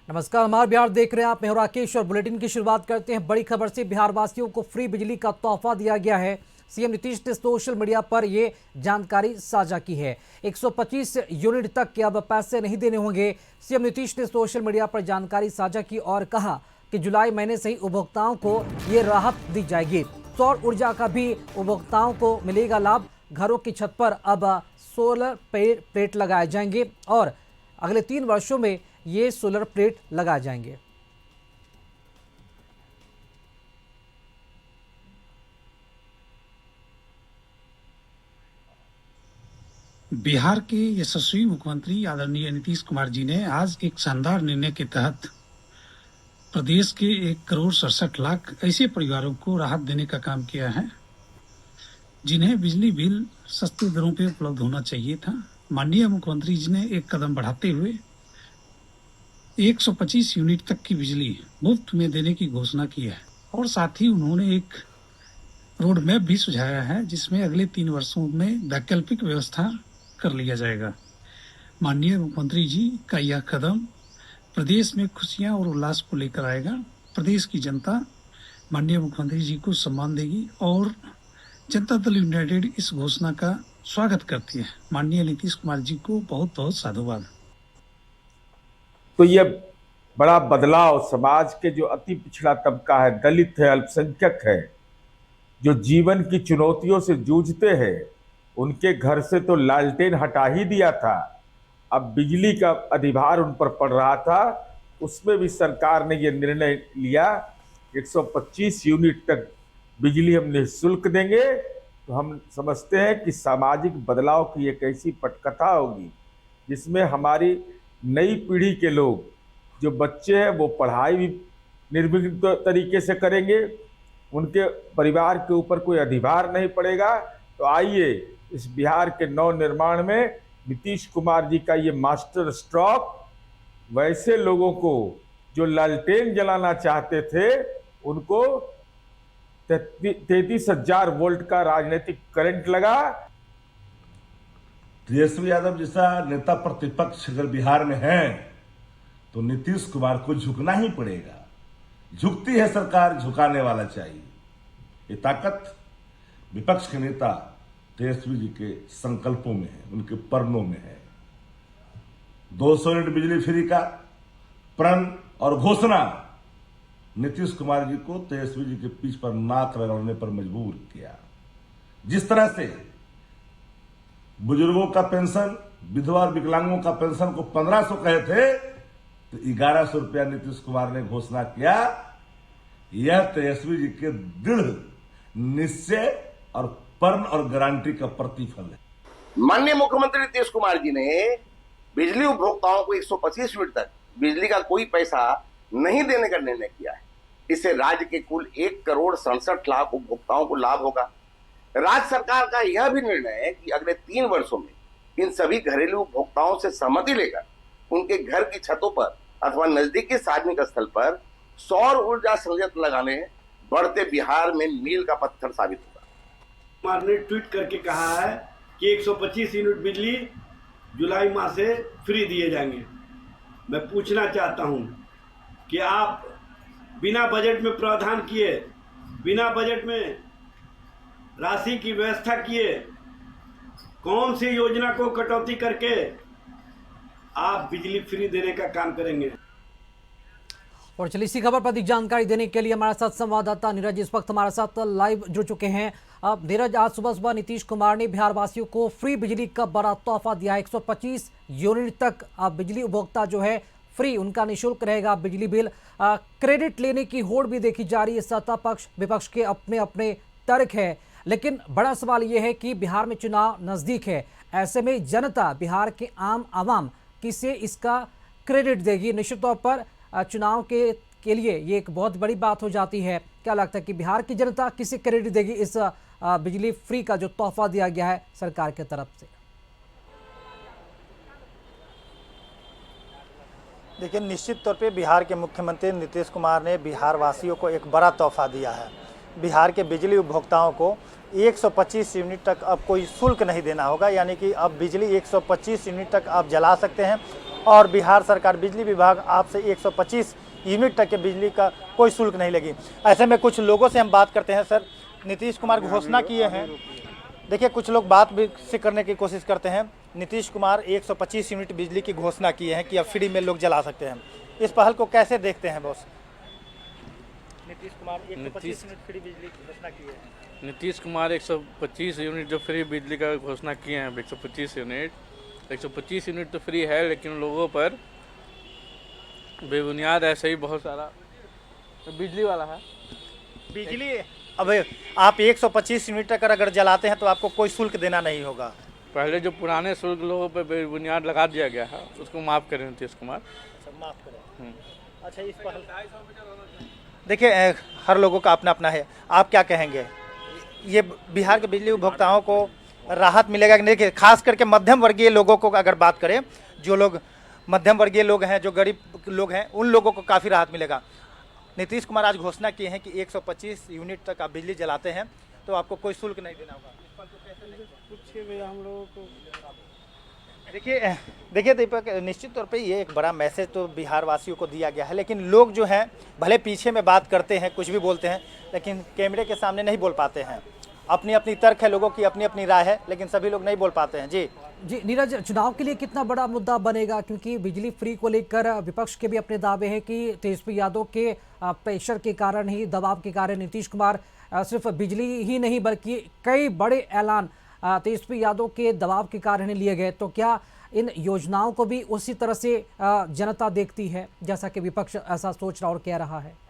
नमस्कार, हमारे बिहार देख रहे हैं आप। मैं हूं राकेश और बुलेटिन की शुरुआत करते हैं बड़ी खबर से। बिहार वासियों को फ्री बिजली का तोहफा दिया गया है। सीएम नीतीश ने सोशल मीडिया पर यह जानकारी साझा की है। 125 यूनिट तक के अब पैसे नहीं देने होंगे। सीएम नीतीश ने सोशल मीडिया पर जानकारी साझा की और कहा कि जुलाई महीने से ही उपभोक्ताओं को ये राहत दी जाएगी। सौर ऊर्जा का भी उपभोक्ताओं को मिलेगा लाभ। घरों की छत पर अब सोलर प्लेट लगाए जाएंगे और अगले 3 वर्षों में ये सोलर प्लेट लगाए जाएंगे। बिहार के यशस्वी मुख्यमंत्री आदरणीय नीतीश कुमार जी ने आज एक शानदार निर्णय के तहत प्रदेश के 1,67,00,000 ऐसे परिवारों को राहत देने का काम किया है जिन्हें बिजली बिल सस्ते दरों पे उपलब्ध होना चाहिए था। माननीय मुख्यमंत्री जी ने एक कदम बढ़ाते हुए 125 यूनिट तक की बिजली मुफ्त में देने की घोषणा की है और साथ ही उन्होंने एक रोड मैप भी सुझाया है जिसमें अगले 3 वर्षों में वैकल्पिक व्यवस्था कर लिया जाएगा। माननीय मुख्यमंत्री जी का यह कदम प्रदेश में खुशियां और उल्लास को लेकर आएगा। प्रदेश की जनता माननीय मुख्यमंत्री जी को सम्मान देगी और जनता दल यूनाइटेड इस घोषणा का स्वागत करती है। माननीय नीतीश कुमार जी को बहुत बहुत साधुवाद। तो ये बड़ा बदलाव समाज के जो अति पिछड़ा तबका है, दलित है, अल्पसंख्यक है, जो जीवन की चुनौतियों से जूझते हैं, उनके घर से तो लालटेन हटा ही दिया था। अब बिजली का अधिभार उन पर पड़ रहा था, उसमें भी सरकार ने ये निर्णय लिया 125 यूनिट तक बिजली हम निःशुल्क देंगे। तो हम समझते हैं कि सामाजिक बदलाव की एक ऐसी पटकथा होगी जिसमें हमारी नई पीढ़ी के लोग, जो बच्चे हैं, वो पढ़ाई भी निर्विघ्न तरीके से करेंगे, उनके परिवार के ऊपर कोई अधिभार नहीं पड़ेगा। तो आइए इस बिहार के नव निर्माण में नीतीश कुमार जी का ये मास्टर स्ट्रोक वैसे लोगों को जो लालटेन जलाना चाहते थे उनको 33,000 वोल्ट का राजनीतिक करंट लगा। तेजस्वी यादव जैसा नेता प्रतिपक्ष अगर बिहार में है तो नीतीश कुमार को झुकना ही पड़ेगा। झुकती है सरकार, झुकाने वाला चाहिए। ये ताकत विपक्ष के नेता तेजस्वी जी के संकल्पों में है, उनके प्रणों में है। 200 यूनिट बिजली फ्री का प्रण और घोषणा नीतीश कुमार जी को तेजस्वी जी के पीठ पर नाक रगड़ने पर मजबूर किया। जिस तरह से बुजुर्गों का पेंशन, विधवा और विकलांगों का पेंशन को 1500 कहे थे तो 1100 रुपया नीतीश कुमार ने घोषणा किया। यह तेजस्वी जी के दृढ़ निश्चय और प्रण और गारंटी का प्रतिफल है। माननीय मुख्यमंत्री नीतीश कुमार जी ने बिजली उपभोक्ताओं को 125 यूनिट तक बिजली का कोई पैसा नहीं देने का निर्णय किया है। इससे राज्य के कुल 1,67,00,000 उपभोक्ताओं को लाभ होगा। राज्य सरकार का यह भी निर्णय है कि अगले 3 वर्षों में इन सभी घरेलू उपभोक्ताओं से सहमति लेकर उनके घर की छतों पर अथवा नजदीकी सार्वजनिक स्थल पर सौर ऊर्जा संयंत्र लगाने बढ़ते बिहार में मील का पत्थर साबित होगा। कुमार ने ट्वीट करके कहा है कि 125 यूनिट बिजली जुलाई माह से फ्री दिए जाएंगे। मैं पूछना चाहता हूं कि आप बिना बजट में प्रावधान किए, बिना बजट में राशि की व्यवस्था किए, कौन सी योजना को कटौती करके आप बिजली फ्री देने का काम करेंगे? और चलिए इसी खबर पर अधिक जानकारी देने के लिए हमारे साथ संवाददाता नीरज इस वक्त हमारे साथ लाइव जुड़ चुके हैं। अब नीरज, आज सुबह सुबह नीतीश कुमार ने बिहार वासियों को फ्री बिजली का बड़ा तोहफा दिया है। 125 यूनिट तक बिजली उपभोक्ता जो है फ्री, उनका निःशुल्क रहेगा बिजली बिल। क्रेडिट लेने की होड़ भी देखी जा रही है। सत्ता पक्ष विपक्ष के अपने अपने तर्क है, लेकिन बड़ा सवाल यह है कि बिहार में चुनाव नजदीक है। ऐसे में जनता, बिहार के आम आवाम किसे इसका क्रेडिट देगी? निश्चित तौर पर चुनाव के लिए ये एक बहुत बड़ी बात हो जाती है। क्या लगता है कि बिहार की जनता किसे क्रेडिट देगी इस बिजली फ्री का जो तोहफा दिया गया है सरकार की तरफ से? देखिए, निश्चित तौर पे बिहार के मुख्यमंत्री नीतीश कुमार ने बिहार वासियों को एक बड़ा तोहफा दिया है। बिहार के बिजली उपभोक्ताओं को 125 यूनिट तक अब कोई शुल्क नहीं देना होगा, यानी कि अब बिजली 125 यूनिट तक आप जला सकते हैं और बिहार सरकार बिजली विभाग आपसे 125 यूनिट तक के बिजली का कोई शुल्क नहीं लगी। ऐसे में कुछ लोगों से हम बात करते हैं। सर, नीतीश कुमार घोषणा किए हैं, देखिए कुछ लोग बात भी से करने की कोशिश करते हैं। नीतीश कुमार 125 यूनिट बिजली की घोषणा किए हैं कि अब फ्री में लोग जला सकते हैं। इस पहल को कैसे देखते हैं boss? Nitish Kumar 125 unit free बिजली की घोषणा किए हैं। नीतीश कुमार 125 यूनिट जो फ्री बिजली का घोषणा किए हैं, 125 यूनिट तो फ्री है, लेकिन लोगों पर बेबुनियाद ऐसे ही बहुत सारा बिजली वाला है। बिजली अब आप 125 यूनिट तक अगर जलाते हैं तो आपको कोई शुल्क देना नहीं होगा। पहले जो पुराने शुल्क लोगों पर बेबुनियाद लगा दिया गया है उसको माफ़ करें नीतीश कुमार। माफ करें। अच्छा, इस पहल देखिए हर लोगों का अपना अपना है, आप क्या कहेंगे? ये बिहार के बिजली उपभोक्ताओं को राहत मिलेगा कि नहीं? देखिए खास करके मध्यम वर्गीय लोगों को अगर बात करें, जो लोग मध्यम वर्गीय लोग हैं, जो गरीब लोग हैं, उन लोगों को काफ़ी राहत मिलेगा। नीतीश कुमार आज घोषणा किए हैं कि 125 यूनिट तक आप बिजली जलाते हैं तो आपको कोई शुल्क नहीं देना होगा। पूछिए भैया हम लोगों को। देखिए दीपक, निश्चित तौर पे ये एक बड़ा मैसेज तो बिहार वासियों को दिया गया है, लेकिन लोग जो हैं भले पीछे में बात करते हैं, कुछ भी बोलते हैं, लेकिन कैमरे के सामने नहीं बोल पाते हैं। अपनी अपनी तर्क है, लोगों की अपनी अपनी राय है, लेकिन सभी लोग नहीं बोल पाते हैं। जी नीरज, चुनाव के लिए कितना बड़ा मुद्दा बनेगा? क्योंकि बिजली फ्री को लेकर विपक्ष के भी अपने दावे हैं कि तेजस्वी यादव के प्रेशर के कारण ही, दबाव के कारण नीतीश कुमार सिर्फ बिजली ही नहीं बल्कि कई बड़े ऐलान तेजस्वी यादव के दबाव के कारण ही लिए गए। तो क्या इन योजनाओं को भी उसी तरह से जनता देखती है जैसा कि विपक्ष ऐसा सोच रहा और कह रहा है?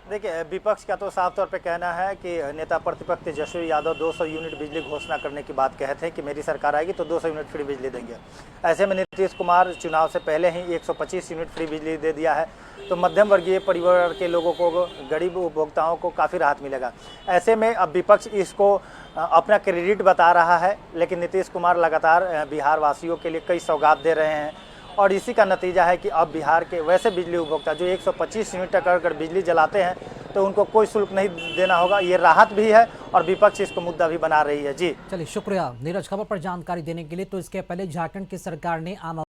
देखिए विपक्ष का तो साफ तौर पे कहना है कि नेता प्रतिपक्ष तेजस्वी यादव 200 यूनिट बिजली घोषणा करने की बात कहे थे कि मेरी सरकार आएगी तो 200 यूनिट फ्री बिजली देंगे। ऐसे में नीतीश कुमार चुनाव से पहले ही 125 यूनिट फ्री बिजली दे दिया है, तो मध्यम वर्गीय परिवार के लोगों को, गरीब उपभोक्ताओं को काफ़ी राहत मिलेगा। ऐसे में अब विपक्ष इसको अपना क्रेडिट बता रहा है, लेकिन नीतीश कुमार लगातार बिहार वासियों के लिए कई सौगात दे रहे हैं और इसी का नतीजा है कि अब बिहार के वैसे बिजली उपभोक्ता जो 125 यूनिट तक अगर बिजली जलाते हैं तो उनको कोई शुल्क नहीं देना होगा। ये राहत भी है और विपक्ष इसको मुद्दा भी बना रही है। जी चलिए, शुक्रिया नीरज खबर पर जानकारी देने के लिए। तो इसके पहले झारखंड की सरकार ने आम